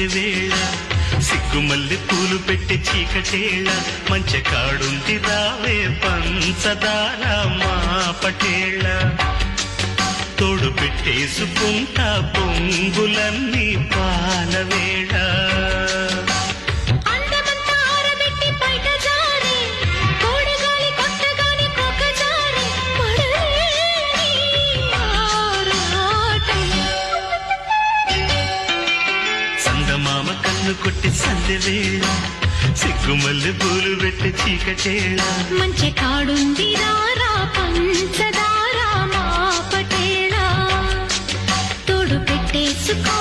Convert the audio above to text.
సంధ్య వేళ సిగ్గుమల్లి పూలు పెట్టి చీకటేళ మంచి కాడుంది రావే పంచదార మా పటేళ తోడు పెట్టేసుకుంటా పొంగులన్నీ పాలవేళ మామ కన్ను కొట్టి సంధ్య వేళ సిగ్గుమల్లి పూలు పెట్టి చీకటేళ మంచి కాడుంది రారా పంచదార మా పటేళ తోడు పెట్టేసుకో